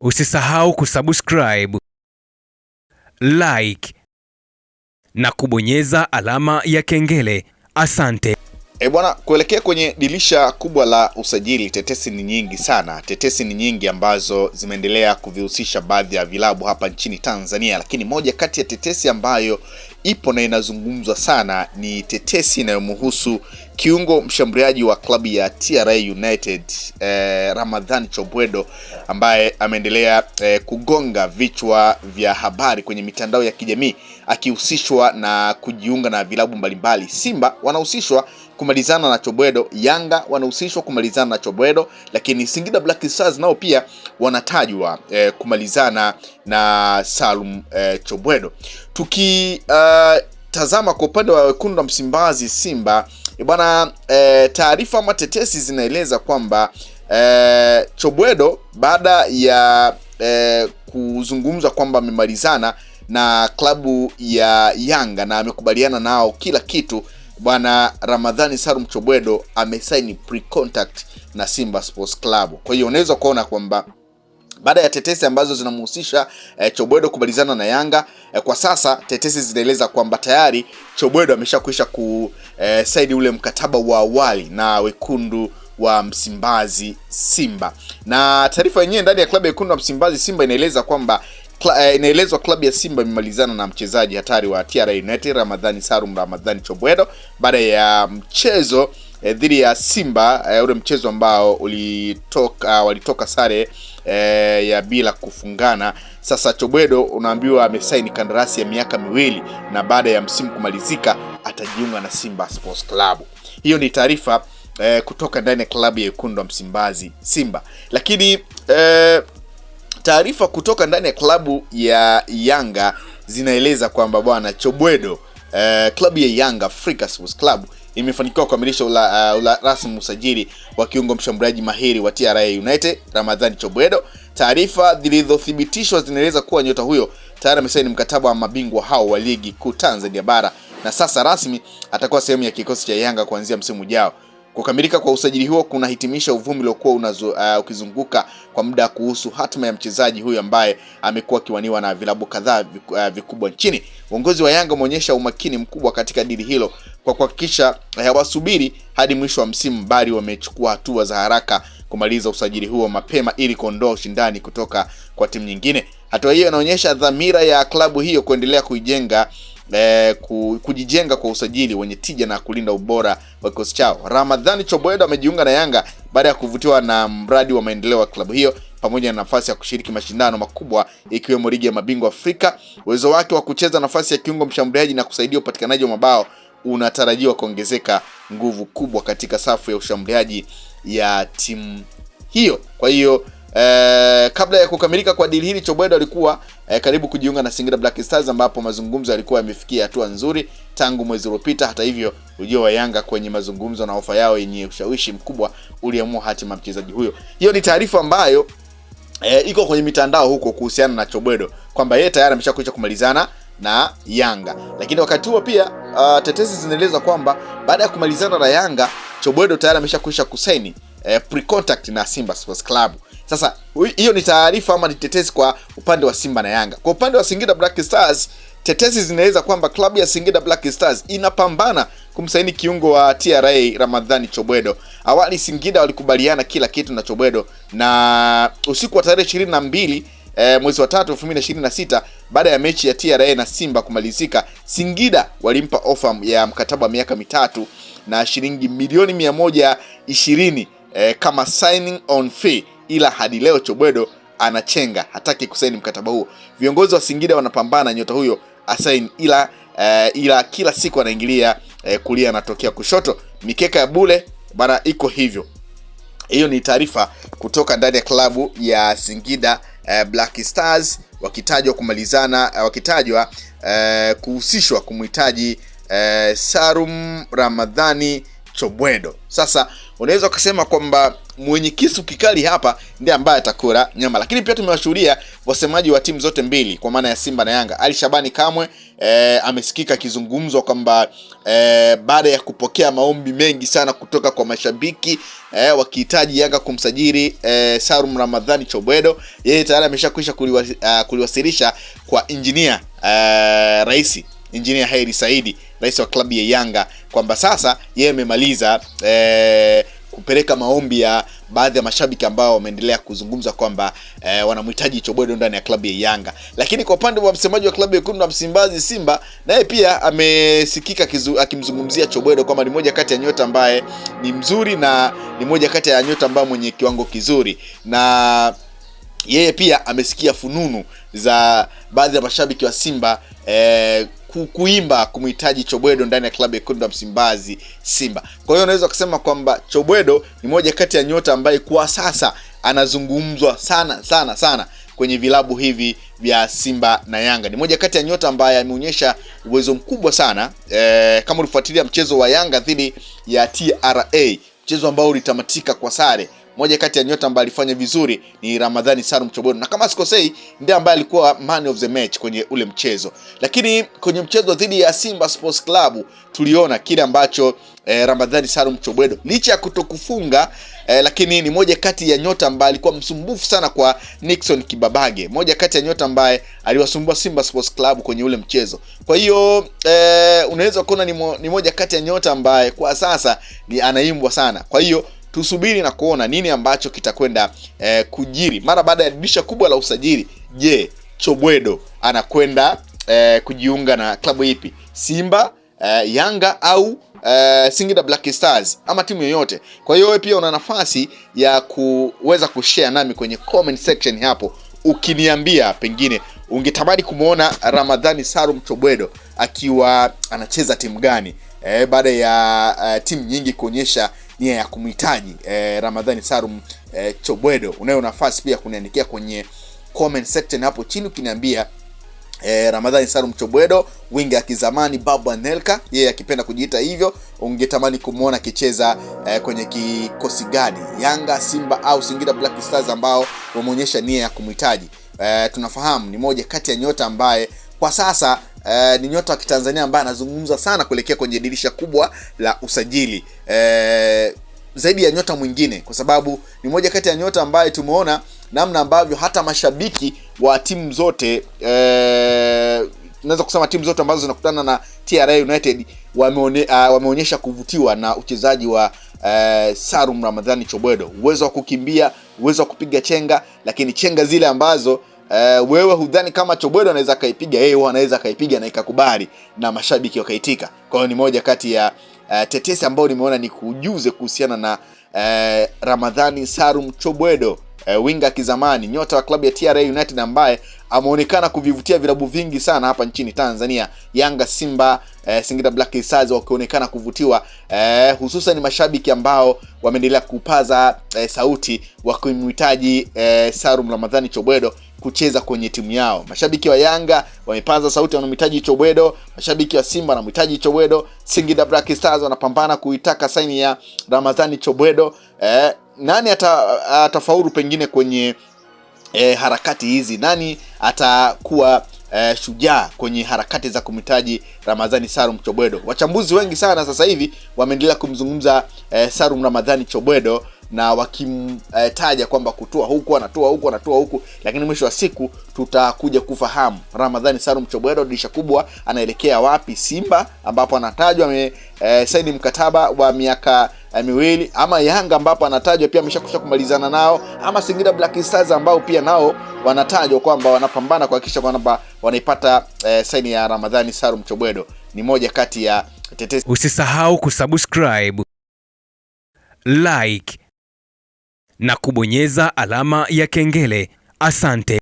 Usisahau kusubscribe, like na kubonyeza alama ya kengele. Asante. Bwana, kuelekea kwenye dirisha kubwa la usajili, tetesi ni nyingi sana. Tetesi ni nyingi ambazo zimeendelea kuvihusisha baadhi ya vilabu hapa nchini Tanzania, lakini moja kati ya tetesi ambayo ipo na inazungumzwa sana ni tetesi inayomhusu kiungo mshambuliaji wa klabu ya TRA United Ramadhani Chobwedo, ambaye ameendelea kugonga vichwa vya habari kwenye mitandao ya kijamii akihusishwa na kujiunga na vilabu mbalimbali. Simba wanahusishwa kumalizana na Chobwedo, Yanga wanahusishwa kumalizana na Chobwedo, lakini Singida Black Stars nao pia wanatajwa kumalizana na Salum Chobwedo. Tukitazama kwa upande wa wekundu wa Msimbazi Simba, bwana, taarifa ama tetesi zinaeleza kwamba Chobwedo baada ya kuzungumza kwamba amemalizana na klabu ya Yanga na amekubaliana nao kila kitu, bwana Ramadhani Salum Chobwedo amesaini pre-contract na Simba Sports Club. Kwa hiyo unaweza kuona kwamba baada ya tetesi ambazo zinamhusisha Chobwedo kumalizana na Yanga, kwa sasa tetesi zinaeleza kwamba tayari Chobwedo ameshakwisha kusaini ule mkataba wa awali na wekundu wa Msimbazi Simba. Na taarifa yenyewe ndani ya klabu ya wekundu wa Msimbazi Simba inaeleza kwamba inaelezwa klabu ya Simba imemalizana na mchezaji hatari wa TRA United Ramadhani Salum Ramadhani Chobwedo baada ya mchezo dhidi ya Simba, ule mchezo ambao walitoka sare ya bila kufungana. Sasa Chobwedo unaambiwa amesaini kandarasi ya miaka 2 na baada ya msimu kumalizika atajiunga na Simba Sports Club. Hiyo ni taarifa kutoka ndani ya klabu ya wekundu wa Msimbazi Simba. Lakini taarifa kutoka ndani ya klabu ya Yanga zinaeleza kwamba bwana Chobwedo, klabu ya Yanga Africa Sports Club imefanikiwa kukamilisha rasmi usajili wa kiungo mshambuliaji mahiri wa TRA United Ramadhani Chobwedo. Taarifa zilizothibitishwa zinaeleza kuwa nyota huyo tayari amesaini mkataba wa mabingwa hao wa ligi kuu Tanzania bara na sasa rasmi atakuwa sehemu ya kikosi cha Yanga kuanzia msimu ujao. Kukamilika kwa usajili huo kunahitimisha uvumi uliokuwa ukizunguka kwa muda kuhusu hatima ya mchezaji huyo ambaye amekuwa akiwaniwa na vilabu kadhaa vikubwa nchini. Uongozi wa Yanga umeonyesha umakini mkubwa katika dili hilo kwa kuhakikisha hawasubiri hadi mwisho wa msimu, bali wamechukua hatua za haraka kumaliza usajili huo mapema ili kuondoa ushindani kutoka kwa timu nyingine. Hatua hiyo inaonyesha dhamira ya klabu hiyo kuendelea kujijenga kwa usajili wenye tija na kulinda ubora wa kikosi chao. Ramadhani Chobwedo amejiunga na Yanga baada ya kuvutiwa na mradi wa maendeleo wa klabu hiyo pamoja na nafasi ya kushiriki mashindano makubwa ikiwemo ligi ya mabingwa Afrika. Uwezo wake wa kucheza nafasi ya kiungo mshambuliaji na kusaidia upatikanaji wa mabao unatarajiwa kuongezeka nguvu kubwa katika safu ya ushambuliaji ya timu hiyo. Kwa hiyo kabla ya kukamilika kwa dili hili, Chobwedo alikuwa karibu kujiunga na Singida Black Stars ambapo mazungumzo yalikuwa yamefikia hatua nzuri tangu mwezi uliopita. Hata hivyo, ujio wa Yanga kwenye mazungumzo na ofa yao yenye ushawishi mkubwa uliamua hatima mchezaji huyo. Hiyo ni taarifa ambayo iko kwenye mitandao huko kuhusiana na Chobwedo kwamba yeye tayari ameshakwisha kumalizana na Yanga. Lakini wakati huo pia tetesi zinaeleza kwamba baada ya kumalizana na Yanga, Chobwedo tayari ameshakwisha kusaini pre-contract na Simba Sports Club. Sasa hiyo ni taarifa ama ni tetesi kwa upande wa Simba na Yanga. Kwa upande wa Singida Black Stars, tetesi zinaeleza kwamba klabu ya Singida Black Stars inapambana kumsaini kiungo wa TRA Ramadhani Chobwedo. Awali Singida walikubaliana kila kitu na Chobwedo, na usiku wa tarehe 22 mwezi wa 3 2026, baada ya mechi ya TRA na Simba kumalizika, Singida walimpa ofa ya mkataba wa miaka 3 na shilingi milioni 120 kama signing on fee, ila hadi leo Chobwedo anachenga, hataki kusaini mkataba huo. Viongozi wa Singida wanapambana nyota huyo asaini, ila kila siku anaingilia kulia anatokea kushoto. Mikeka ya bure bana iko hivyo. Hiyo ni taarifa kutoka ndani ya klabu ya Singida Black Stars, wakitajwa kuhusishwa kumhitaji Salum Ramadhani Chobwedo. Sasa unaweza kusema kwamba mwenye kisu kikali hapa ndiye ambaye atakula nyama. Lakini pia tumewashuhudia wasemaji wa timu zote mbili kwa maana ya Simba na Yanga. Ali Shabani Kamwe amesikika kizungumzo kwamba baada ya kupokea maombi mengi sana kutoka kwa mashabiki wakihitaji Yanga kumsajili Salum Ramadhani Chobwedo, yeye tayari ameshakwisha kuliwasilisha kwa engineer rais Engineer Hersi Said, rais wa klabu ya Yanga, kwamba sasa yeye amemaliza kupeleka maombi ya baadhi ya mashabiki ambao wameendelea kuzungumza kwamba wanamhitaji Chobwedo ndani ya klabu ya Yanga. Lakini kwa upande wa msemaji wa klabu ya Wekundu wa Msimbazi Simba, naye pia amesikika akimzungumzia Chobwedo kwamba ni moja kati ya nyota ambaye ni mzuri na ni moja kati ya nyota ambaye mwenye kiwango kizuri, na yeye pia amesikia fununu za baadhi ya mashabiki wa Simba kuimba kumhitaji Chobwedo ndani ya klabu ya Wekundu wa Msimbazi Simba. Kwa hiyo unaweza kusema kwamba Chobwedo ni moja kati ya nyota ambaye kwa sasa anazungumzwa sana kwenye vilabu hivi vya Simba na Yanga. Ni moja kati ya nyota ambaye ameonyesha uwezo mkubwa sana. Kama ulifuatilia mchezo wa Yanga dhidi ya TRA, mchezo ambao ulitamatika kwa sare, moja kati ya nyota ambaye alifanya vizuri ni Ramadhani Salum Chobwedo, na kama sikosei ndiye ambaye alikuwa man of the match kwenye ule mchezo. Lakini kwenye mchezo dhidi ya Simba Sports Club tuliona kile ambacho Ramadhani Salum Chobwedo licha ya kutokufunga lakini ni moja kati ya nyota ambaye alikuwa msumbufu sana kwa Nixon Kibabage, moja kati ya nyota ambaye aliwasumbua Simba Sports Club kwenye ule mchezo. Kwa hiyo unaweza kuona ni moja kati ya nyota ambaye kwa sasa ni anaimbwa sana. Kwa hiyo tusubiri na kuona nini ambacho kitakwenda kujiri mara baada ya dirisha kubwa la usajili. Je, Chobwedo anakwenda kujiunga na klabu ipi? Simba, Yanga au Singida Black Stars ama timu yoyote? Kwa hiyo wewe pia una nafasi ya kuweza kushare nami kwenye comment section hapo, ukiniambia pengine ungetamani kumuona Ramadhani Salum Chobwedo akiwa anacheza timu gani baada ya timu nyingi kuonyesha nia ya kumhitaji Ramadhani Salum Chobwedo. Unayo nafasi pia kuniandikia kwenye comment section hapo chini ukiniambia Ramadhani Salum Chobwedo, winga ya kizamani Babu Anelka, yeye akipenda kujiita hivyo, ungetamani kumuona akicheza kwenye kikosi gani? Yanga, Simba au Singida Black Stars ambao wameonyesha nia ya kumhitaji. Tunafahamu ni moja kati ya nyota ambaye kwa sasa ni nyota wa Kitanzania ambaye anazungumza sana kuelekea kwenye dirisha kubwa la usajili zaidi ya nyota mwingine, kwa sababu ni moja kati ya nyota ambaye tumeona namna ambavyo hata mashabiki wa timu zote tunaweza kusema timu zote ambazo zinakutana na TRA United wameonyesha kuvutiwa na uchezaji wa Salum Ramadhani Chobwedo, uwezo wa kukimbia, uwezo wa kupiga chenga, lakini chenga zile ambazo wewe hudhani kama Chobwedo anaweza kaipiga, yeye anaweza kaipiga na ikakubali na mashabiki wakaitika. Kwa hiyo ni moja kati ya tetesi ambao nimeona ni kujuze kuhusiana na Ramadhani Salum Chobwedo, winga kizamani, nyota wa klabu ya TRA United ambaye ameonekana kuvivutia vilabu vingi sana hapa nchini Tanzania. Yanga, Simba, Singida Black Stars wakionekana kuvutiwa, hususan mashabiki ambao wameendelea kupaza sauti wakimhitaji Salum Ramadhani Chobwedo kucheza kwenye timu yao. Mashabiki wa Yanga wamepaza sauti wanamhitaji Chobwedo, mashabiki wa Simba wanamhitaji Chobwedo, Singida Black Stars wanapambana kuitaka saini ya Ramadhani Chobwedo. Nani atafaulu pengine kwenye harakati hizi? Nani atakuwa shujaa kwenye harakati za kumhitaji Ramadhani Salum Chobwedo? Wachambuzi wengi sana sasa hivi wameendelea kumzungumza Salum Ramadhani Chobwedo na wakimtaja kwamba kutoa huku anatoa huku, lakini mwisho wa siku tutakuja kufahamu Ramadhani Salum Chobwedo dirisha kubwa anaelekea wapi. Simba ambapo anatajwa saini mkataba wa miaka miwili, ama Yanga ambapo anatajwa pia ameshakusha kumalizana nao, ama Singida Black Stars ambao pia nao wanatajwa kwamba wanapambana kuhakikisha kwamba wanaipata saini ya Ramadhani Salum Chobwedo. Ni moja kati ya tetesi. Usisahau kusubscribe, like na kubonyeza alama ya kengele. Asante.